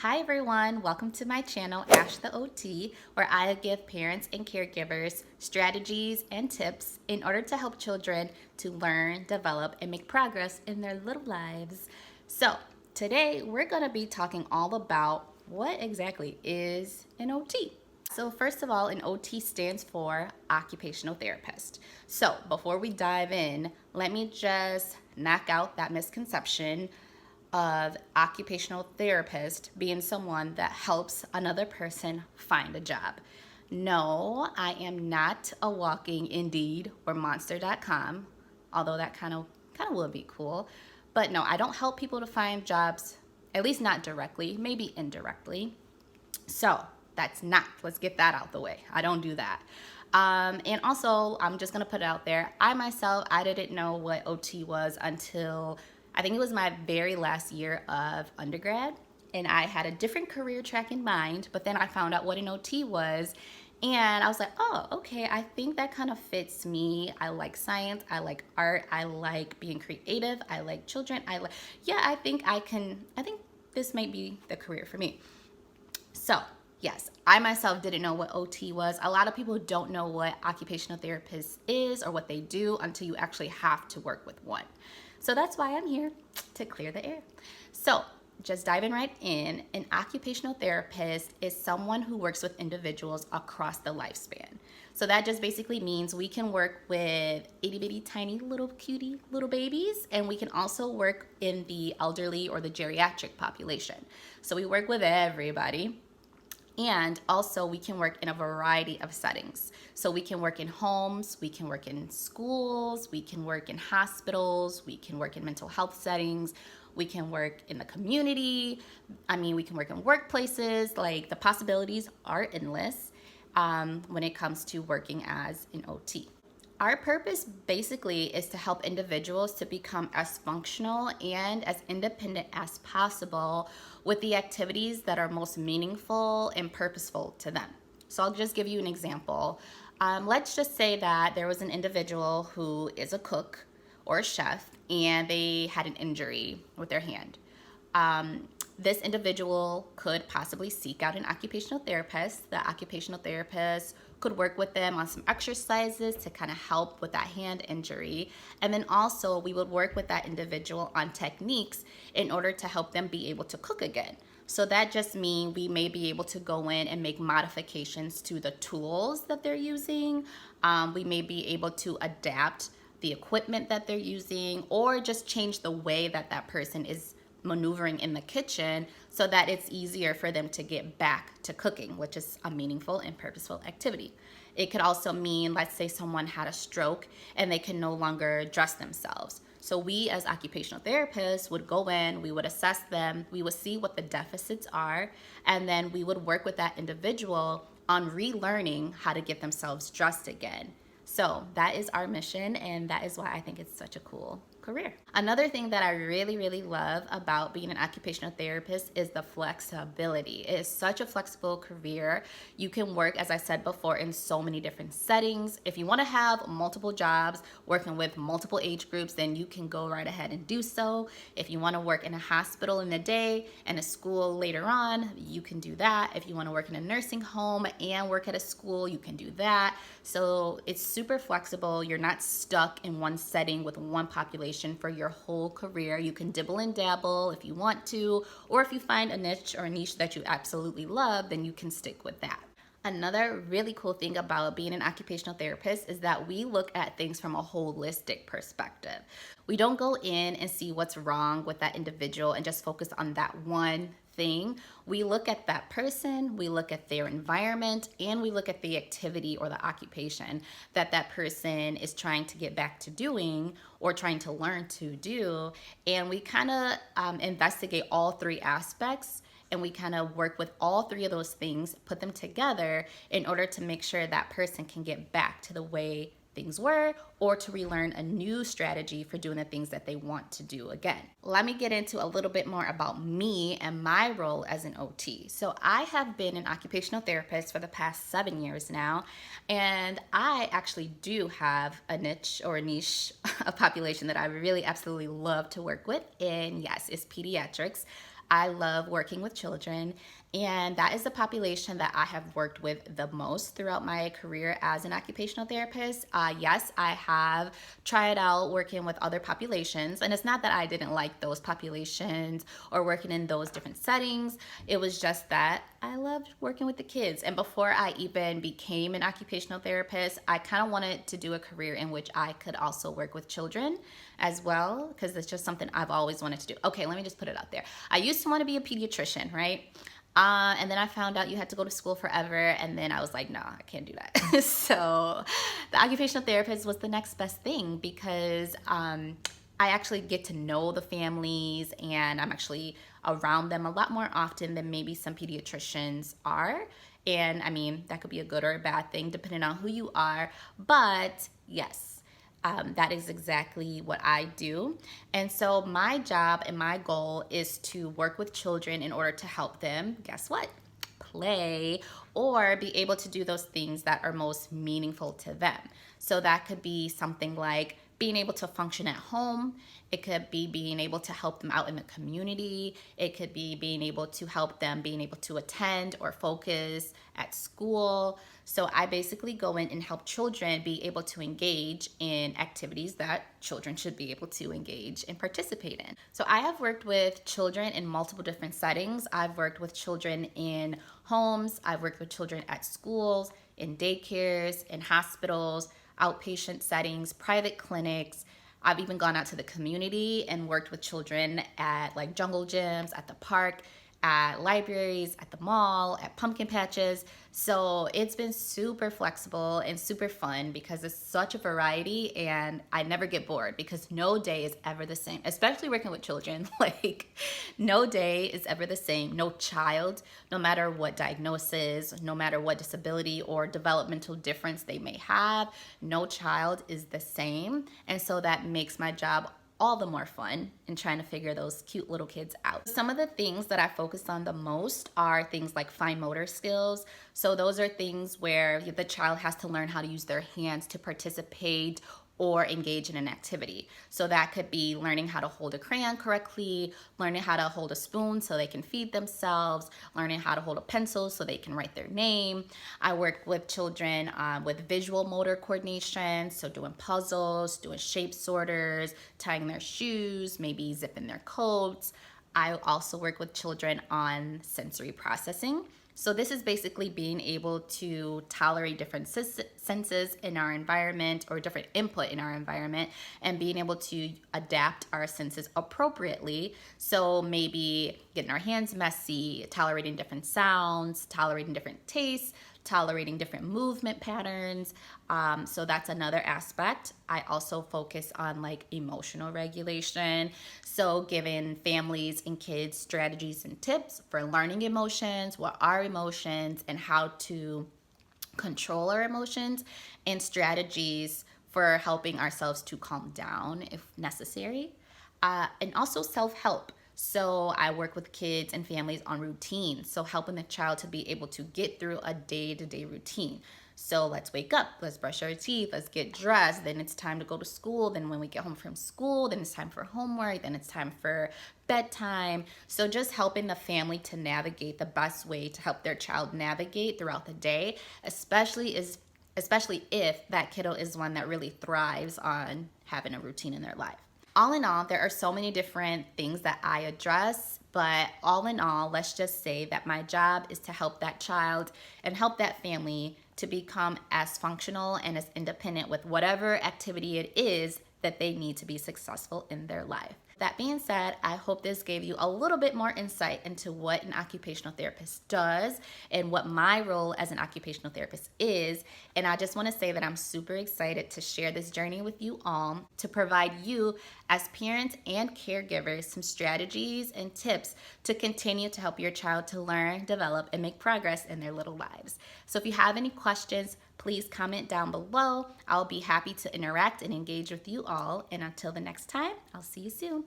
Hi everyone, welcome to my channel, Ash the OT, where I give parents and caregivers strategies and tips in order to help children to learn, develop, and make progress in their little lives. So today we're going to be talking all about what exactly is an OT. So first of all, an OT stands for Occupational Therapist. So before we dive in, let me just knock out that misconception of occupational therapist being someone that helps another person find a job. No, I am not a walking Indeed or Monster.com, although that kind of would be cool. But no, I don't help people to find jobs, at least not directly, maybe indirectly. So that's not, let's get that out the way. I don't do that. And also, I'm just going to put it out there. I didn't know what OT was until I think it was my very last year of undergrad. And I had a different career track in mind, but then I found out what an OT was. And I was like, oh, okay, I think that kind of fits me. I like science, I like art, I like being creative, I like children. I think this might be the career for me. So, yes, I myself didn't know what OT was. A lot of people don't know what occupational therapist is or what they do until you actually have to work with one. So that's why I'm here, to clear the air. So just diving right in, an occupational therapist is someone who works with individuals across the lifespan. So that just basically means we can work with itty bitty tiny little cutie little babies, and we can also work in the elderly or the geriatric population. So we work with everybody. And also we can work in a variety of settings. So we can work in homes, we can work in schools, we can work in hospitals, we can work in mental health settings, we can work in the community. We can work in workplaces. Like, the possibilities are endless when it comes to working as an OT. Our purpose basically is to help individuals to become as functional and as independent as possible with the activities that are most meaningful and purposeful to them. So I'll just give you an example. Let's just say that there was an individual who is a cook or a chef and they had an injury with their hand. This individual could possibly seek out an occupational therapist. The occupational therapist could work with them on some exercises to kind of help with that hand injury. And then also we would work with that individual on techniques in order to help them be able to cook again. So that just means we may be able to go in and make modifications to the tools that they're using. We may be able to adapt the equipment that they're using, or just change the way that that person is maneuvering in the kitchen so that it's easier for them to get back to cooking, which is a meaningful and purposeful activity. It could also mean, let's say someone had a stroke and they can no longer dress themselves. So we as occupational therapists would go in, we would assess them, we would see what the deficits are, and then we would work with that individual on relearning how to get themselves dressed again. So that is our mission, and that is why I think it's such a cool career. Another thing that I really, really love about being an occupational therapist is the flexibility. It is such a flexible career. You can work, as I said before, in so many different settings. If you want to have multiple jobs working with multiple age groups, then you can go right ahead and do so. If you want to work in a hospital in the day and a school later on, you can do that. If you want to work in a nursing home and work at a school, you can do that. So it's super flexible. You're not stuck in one setting with one population for your whole career. You can dibble and dabble if you want to, or if you find a niche that you absolutely love, then you can stick with that. Another really cool thing about being an occupational therapist is that we look at things from a holistic perspective. We don't go in and see what's wrong with that individual and just focus on that one thing. We look at that person, we look at their environment, and we look at the activity or the occupation that that person is trying to get back to doing or trying to learn to do. And we kind of investigate all three aspects, and we kind of work with all three of those things, put them together in order to make sure that person can get back to the way things were, or to relearn a new strategy for doing the things that they want to do again. Let me get into a little bit more about me and my role as an OT. So I have been an occupational therapist for the past 7 years now, and I actually do have a niche, a population that I really absolutely love to work with, and yes, it's pediatrics. I love working with children, and that is the population that I have worked with the most throughout my career as an occupational therapist. Yes, I have tried out working with other populations, and it's not that I didn't like those populations or working in those different settings. It was just that I loved working with the kids. And before I even became an occupational therapist, I kind of wanted to do a career in which I could also work with children as well, because it's just something I've always wanted to do. Okay, let me just put it out there. I used to want to be a pediatrician, right? And then I found out you had to go to school forever, and then I was like, no, I can't do that. So the occupational therapist was the next best thing, because I actually get to know the families, and I'm actually around them a lot more often than maybe some pediatricians are. And I mean, that could be a good or a bad thing depending on who you are. But yes, that is exactly what I do. And so my job and my goal is to work with children in order to help them, guess what? Play, or be able to do those things that are most meaningful to them. So that could be something like being able to function at home. It could be being able to help them out in the community. It could be being able to help them being able to attend or focus at school. So I basically go in and help children be able to engage in activities that children should be able to engage and participate in. So I have worked with children in multiple different settings. I've worked with children in homes. I've worked with children at schools, in daycares, in hospitals, outpatient settings, private clinics. I've even gone out to the community and worked with children at like jungle gyms, at the park, at libraries, at the mall, at pumpkin patches. So it's been super flexible and super fun because it's such a variety, and I never get bored because no day is ever the same, especially working with children. Like, no day is ever the same. No child, no matter what diagnosis, no matter what disability or developmental difference they may have, no child is the same. And so that makes my job all the more fun in trying to figure those cute little kids out. Some of the things that I focus on the most are things like fine motor skills. So those are things where the child has to learn how to use their hands to participate or engage in an activity. So that could be learning how to hold a crayon correctly, learning how to hold a spoon so they can feed themselves, learning how to hold a pencil so they can write their name. I work with children with visual motor coordination, so doing puzzles, doing shape sorters, tying their shoes, maybe zipping their coats. I also work with children on sensory processing. So this is basically being able to tolerate different senses in our environment, or different input in our environment, and being able to adapt our senses appropriately. So maybe getting our hands messy, tolerating different sounds, tolerating different tastes, tolerating different movement patterns. So that's another aspect. I also focus on like emotional regulation. So giving families and kids strategies and tips for learning emotions, what are emotions, and how to control our emotions, and strategies for helping ourselves to calm down if necessary. And also self-help. So I work with kids and families on routines. So helping the child to be able to get through a day-to-day routine. So let's wake up, let's brush our teeth, let's get dressed, then it's time to go to school, then when we get home from school, then it's time for homework, then it's time for bedtime. So just helping the family to navigate the best way to help their child navigate throughout the day, especially if that kiddo is one that really thrives on having a routine in their life. All in all, there are so many different things that I address, but all in all, let's just say that my job is to help that child and help that family to become as functional and as independent with whatever activity it is that they need to be successful in their life. That being said, I hope this gave you a little bit more insight into what an occupational therapist does and what my role as an occupational therapist is. And I just want to say that I'm super excited to share this journey with you all, to provide you as parents and caregivers some strategies and tips to continue to help your child to learn, develop, and make progress in their little lives. So if you have any questions, please comment down below. I'll be happy to interact and engage with you all. And until the next time, I'll see you soon.